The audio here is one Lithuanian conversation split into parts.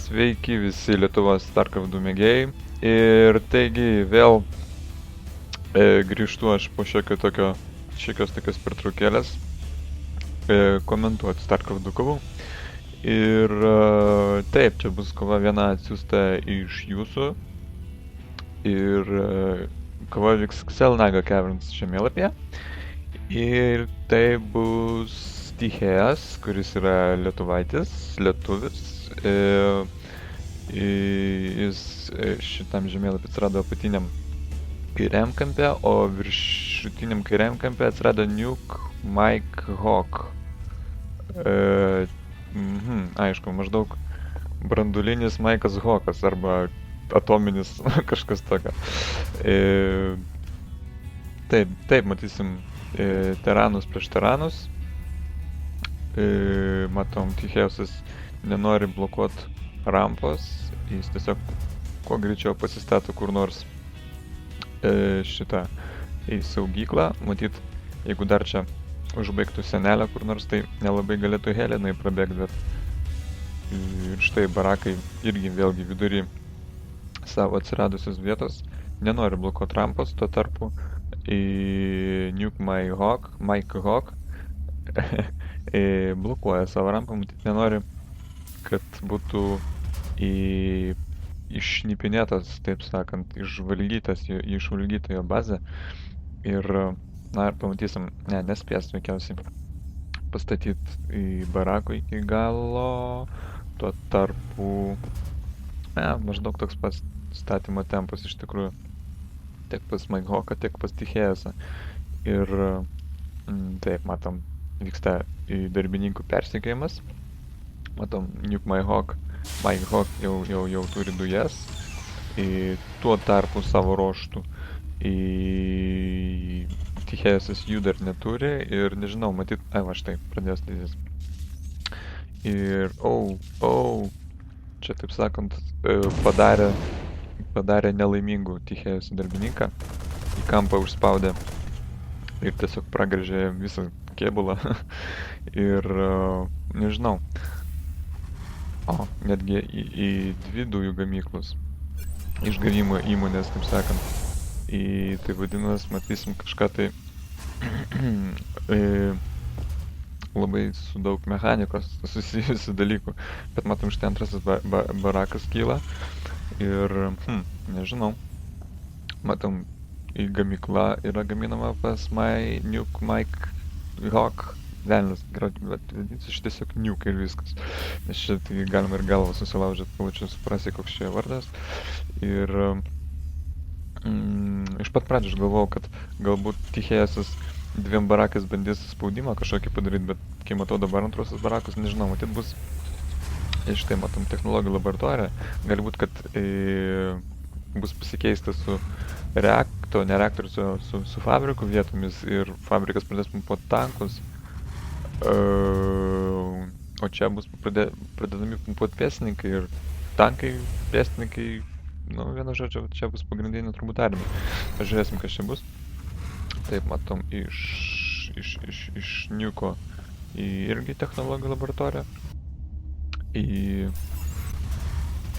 Sveiki visi Lietuvos StarCraft 2 mėgėjai. Ir taigi vėl grįžtu aš po šiokios tokios pertraukėlės komentuoti StarCraft 2 kovų. Ir taip, čia bus kova viena atsiųsta iš jūsų. Ir kova vyks Xel'Naga Caverns žemėlapyje. Ir tai bus Stichėjas, kuris yra lietuvis. Jis šitam žemėlapį atsirado apatiniam kairiam kampe, o viršutiniam kairiam kampe atsirado Nuke Mike Hawk. Aišku, maždaug brandulinis Mike'as Hawkas arba atominis kažkas tokio. Taip, matysim teranus prieš teranus. Matom, Stichėjusas nenori blokuoti rampos, jis tiesiog kuo greičiau pasistato kur nors šitą į saugyklą. Matyt, jeigu dar čia užbaigtų senelę kur nors, tai nelabai galėtų Helenai prabėgti, bet ir štai barakai irgi vėlgi vidury savo atsiradusios vietos nenori blokuoti rampos, tuo tarpu į Nuke Mike Hawk blokuoja savo rampą, matyt, nenori, kad būtų iššnipinėtas, taip sakant, išvalgyta jo bazė. Ir, ir pamatysim, nespės veikiausiai pastatyti į barakų iki galo, tuo tarpu, maždaug toks pats statymo tempas iš tikrųjų, tiek pas Mike Hawką, tiek pas Stichėjusą. Ir taip, matom, vyksta darbininkų persekiojimas. Matom, Nuke Mike Hawk jau turi dujas, tuo tarpu savo ruožtu Stichėjusas jų dar neturi ir nežinau, matyt, va štai, pradės statytis. Ir, čia taip sakant, padarė nelaimingų Stichėjusų darbininką, į kampą užspaudė ir tiesiog pragręžė visą kėbulą ir nežinau, netgi į dvi dujų gamyklos išgavimo įmonės, taip sakant, tai vadinas, matysim kažką tai labai su daug mechanikos susijusių dalykų, bet matom, štai antrasis barakas kyla ir, nežinau, matom, gamykla yra gaminama pas Nuke Mike Hawk. Velnis, bet vadinsiu iš tiesiog Nuke ir viskas. Nes čia tai galima ir galvą susilaužyti, plačiau suprasti, koks čia vardas. Ir iš pat pradžių aš galvojau, kad galbūt Stichėjusas dviem barakais bandys spaudimą kažkokį padaryti, bet kai matau dabar antrosios barakus, nežinau, matyt bus, štai matom, technologijų laboratorija. Galbūt, kad bus pasikeista su su fabrikų vietomis ir fabrikas pradės pumpuoti tankus. O čia bus pradedami pumpuoti pėstininkai ir tankai, pėstininkai, vienu žodžiu, čia bus pagrindinė turbūt armija. Pažiūrėsim, kas čia bus. Taip, matom, iš Nuke'o irgi technologijų laboratoriją.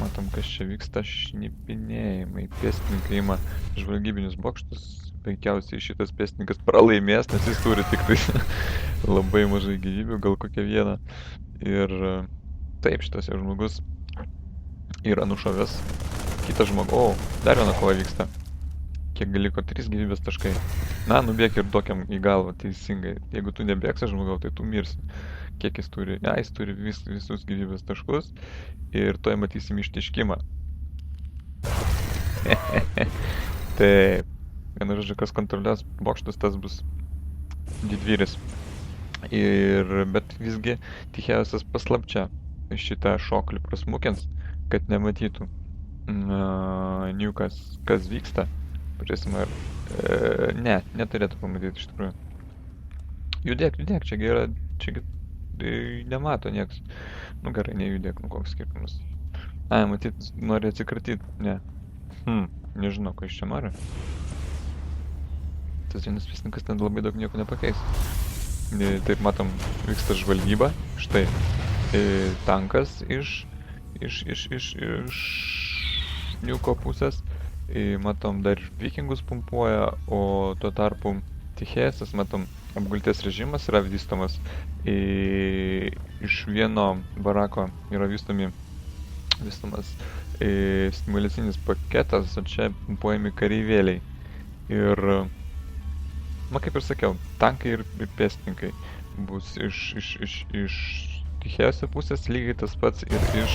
Matom, kas čia vyksta, šnipinėjimai. Pėstininkai ima žvalgybinius bokštus. Veikiausiai šitas pėstininkas pralaimės, nes jis turi tik tai labai mažai gyvybių, gal kokią vieną. Ir taip, šitas jau žmogus yra nušovęs kitą žmogų. Dar viena kova vyksta. Kiek liko? 3 gyvybės taškai. Nubėk ir duokiam į galvą teisingai. Jeigu tu nebėgsi žmogau, tai tu mirsi. Kiek jis turi? Jis turi visus gyvybės taškus. Ir toj matysim ištiškimą. Taip. Vienu žodžiu, kas kontroliuos bokštus, tas bus didvyris. Bet visgi Stichėjusas paslapčia šitą šoklį prasmukins, kad nematytų Nuke'as, kas vyksta. Pažiūrėsim, ar... neturėtų pamatyti iš tikrųjų. Judėk, čiagi yra... Čiagi nemato nieks. Gerai, nejudėk, koks skirtumas. Matyt, nori atsikratyti. Ne. Nežinau, ko iš čia nori. Tas vienas pėstininkas ten labai daug nieko nepakeis. Taip, matom, vyksta žvalgyba. Štai, tankas iš iš Niuko pusės. Matom, dar ir vikingus pumpuoja, o tuo tarpu Tichėjas, matom, apgulties režimas yra vystomas. Iš vieno barako yra vystomas stimuliacinis paketas, o čia pumpuojami kareivėliai. Ir, kaip ir sakiau, tankai ir pėstininkai bus iš Tichėjos pusės, lygiai tas pats ir iš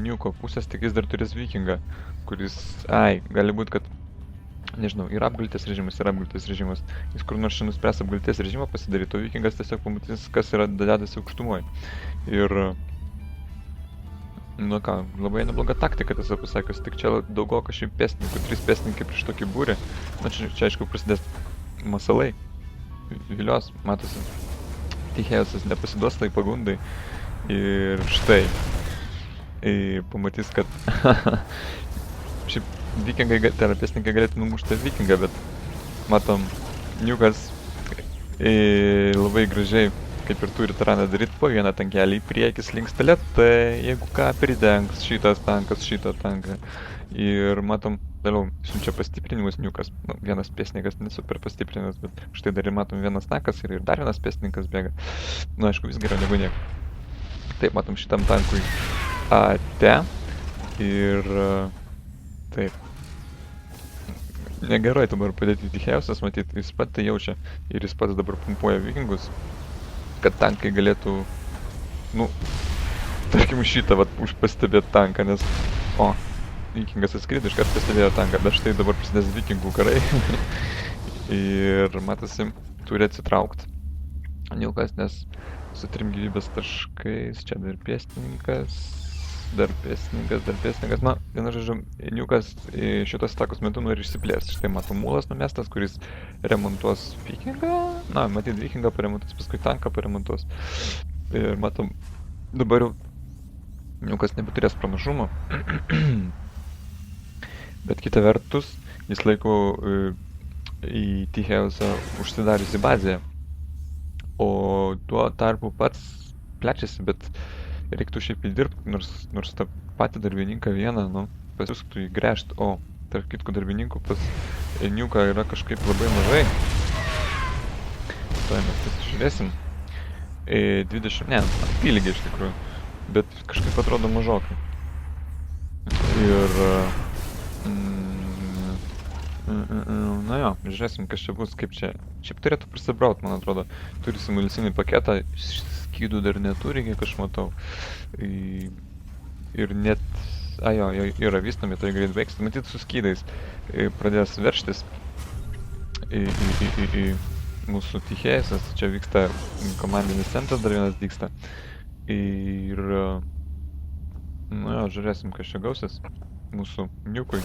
Niuko pusės, tik jis dar turės vikingą, kuris, gali būt, kad, nežinau, yra apgulties režimas, jis kur nors čia nuspręs apgulties režimą pasidaryti, o vikingas tiesiog pamatys, kas yra dedasi aukštumoje. Ir, labai nebloga taktika, tiesiog pasakius, tik čia daugoka šiaip pėstininkų, 3 pėstininkai prieš tokį būrį, čia aišku prasidės masalai, vilios, matosi, Tichėjus nepasiduos tai pagundai ir štai, pamatys, kad šiaip vikingai, tai yra pėstininkai galėtų numušti vikingą, bet matom, Niukas labai gražiai, kaip ir turi taraną daryti, po vieną tankelį į priekį slinksta lėtai, jeigu ką pridengs šitas tankas, šitą tanką. Ir matom, vėliau siunčia pastiprinimus Niukas, vienas pėstininkas nesuper pastiprinimas, bet štai dar ir matom vienas tankas ir dar vienas pėstininkas bėga. Aišku, vis geriau negu nieko. Taip, matom šitam tankui ate ir taip. Negerai dabar padėti Tichėjusas, matyt, jis pat tai jaučia ir jis pats dabar pumpuoja vikingus, kad tankai galėtų, tarkim šitą pastebėti tanką, nes, vikingas atskrido, iškart pastebėjo tanką, bet štai dabar prasidės vikingų karai ir matosi, turi atsitraukti Niukas, nes su 3 gyvybės taškais, čia dar pėstininkas, vienu žodžiu, Niukas šitos atakos metu nori išsiplėsti. Štai matom mūlas numestas, kuris remontuos vikingą, matyt vikingą paremontuos, paskui tanką paremontuos. Ir matom, dabar jau Niukas nebeturės pranašumo. Bet kita vertus, jis laiko į Tichėjusą užsidariusi bazėje. O tuo tarpu pats plečiasi, bet reiktų šiaip įdirbti, nors tą patį darbininką vieną, pasiūstų jį gręžti. O, tarp kitko darbininkų pas Niuką yra kažkaip labai mažai. Tuoj mes pasižiūrėsim. 20, apylygiai iš tikrųjų, bet kažkaip atrodo mažokai. Ir žiūrėsim, kas čia bus, kaip čia. Šiaip turėtų prisibraut, man atrodo. Turi simuliacinį paketą, skydų dar neturi, kiek aš matau. Ir net, yra vystomi, tai greit baigs. Matyt, su skydais pradės verštis į mūsų Tichėjusas. Čia vyksta komandinis centras, dar vienas dygsta. Ir, žiūrėsim, kas čia gausis mūsų Niukui.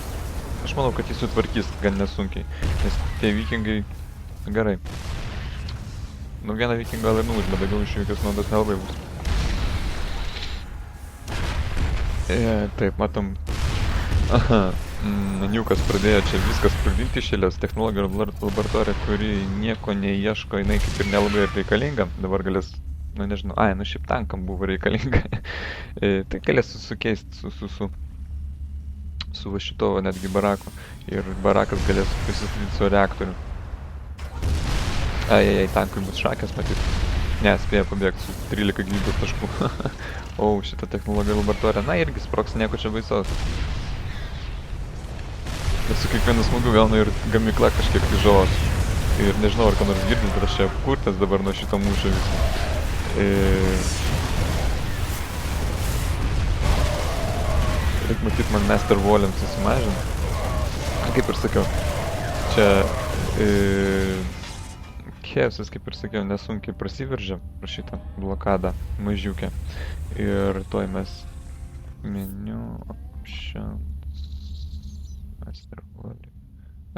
Aš manau, kad jis sutvarkys gan nesunkiai, nes tie vikingai gerai. Vieną vikingą gal ir nuvaž, bet daugiau iš jokios naudos nelabai bus. Taip, matom. Niukas pradėjo čia viskas sprogdinti iš eilės, technologijų laboratorija, kuri nieko neieško, jinai kaip ir nelabai reikalinga. Dabar galės, nežinau, šiaip tankam buvo reikalinga. Tai galės sukeisti su va šito netgi barako. Ir barakas galės pasistatyti su reaktoriu. Tankui bus šakės, matyt. Ne, spėjo pabėgti su 13 gyvybės taškų. O, šitą technologijų laboratoriją, irgi sprogs nieko čia baisaus. Bet su kiekvienu smūgiu gauna ir gamykla kažkiek žalos. Ir nežinau, ar ką nors girdis, bet aš čia apkurtas dabar nuo šito mūšio viso. Reik matyt man Master Volume susimažinti. Kaip ir sakiau, čia Tichėjusas, kaip ir sakiau, nesunkiai prasiveržia pro šitą blokadą mažiukę. Ir tuoj mes meniu options Master Volume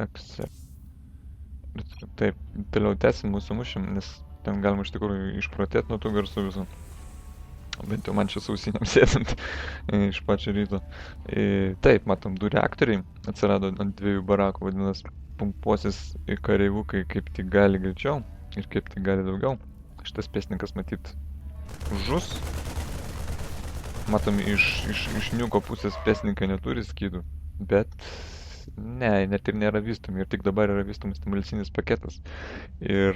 accept. Taip, toliau tęsim mūsų mūšim, nes ten galima iš tikrųjų išprotėti nuo tų garsų visų. Bent jau man čia sausinėm sėdint iš pačio ryto. Taip, matom, 2 reaktoriai atsirado ant 2 barakų, vadinas, pumpuosis kareivukai kaip tik gali greičiau ir kaip tik gali daugiau. Šitas pėstininkas matyt žus. Matom, iš niuko pusės pėstininkai neturi skydų, bet ne, net ir nėra vystomi. Ir tik dabar yra vystomas stimulacinis paketas. Ir,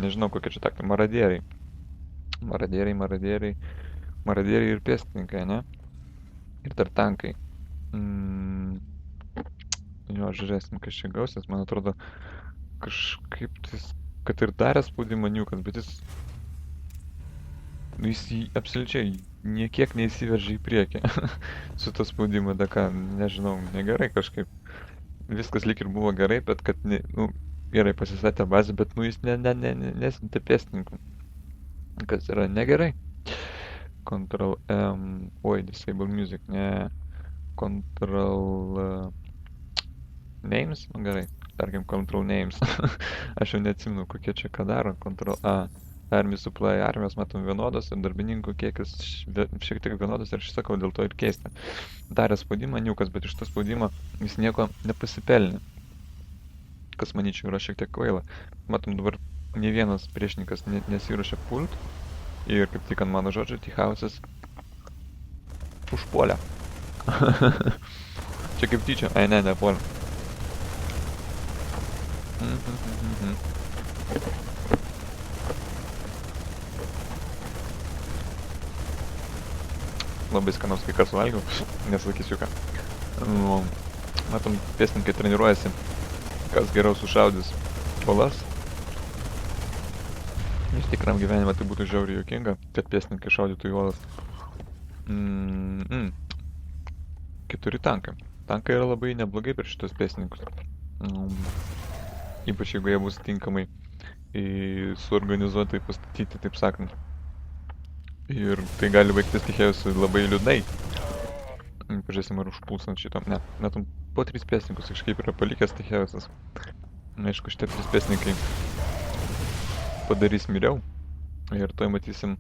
nežinau, kokie čia taktai. Maradieriai. Maradieriai ir pėstininkai, ne? Ir dar tankai. Jo, žiūrėsim, kas čia gausis. Man atrodo, kažkaip tais, kad ir darė spaudimą niukas, bet jis... Nu, jis absoliučiai niekiek neįsiveržia į priekį su to spaudimo dėka. Nežinau, negerai kažkaip. Viskas lyg ir buvo gerai, bet kad, gerai pasistatė bazę, bet, jis nesintė pėstininkų. Kas yra negerai. Ctrl M, disable music, ne. Ctrl names, gerai, tarkim Ctrl names. Aš jau neatsimenu, kokie čia ką daro. Ctrl A. Army supply, armijos matom vienodos ir darbininkų kiekis šiek tiek vienodas ir aš sakau dėl to ir keista. Darė spaudimą niukas, bet iš to spaudimo jis nieko nepasipelnė. Kas manyčiau yra šiek tiek kvaila. Matom dabar ne vienas priešininkas nesiruošia pult ir kaip tik ant mano žodžio T-House'as užpuolė. Čia kaip tyčia, nepuolė. Labai skanaus kai kas valgiau, nesakysiu ką. Matom, pėstininkai treniruojasi, kas geriau sušaudys uolas. Iš tikram gyvenime tai būtų žiauriai juokinga, kad pėstininkai šaudytų į uolas. 4 tankai. Tankai yra labai neblogai per šitos pėstininkus. Ypač jeigu jie bus tinkamai suorganizuotai pastatyti, taip sakant. Ir tai gali baigtis tikėjusi labai liūdnai. Pažiūrėsim, ar užpuls ant šito. Ne, metum po 3 pėstininkus kažkaip yra palikęs tikėjusis. Aišku, šitie 3 pėstininkai padarys miriau. Ir toj matysim,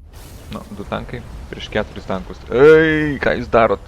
2 tankai prieš 4 tankus. Ei, ką jūs darot?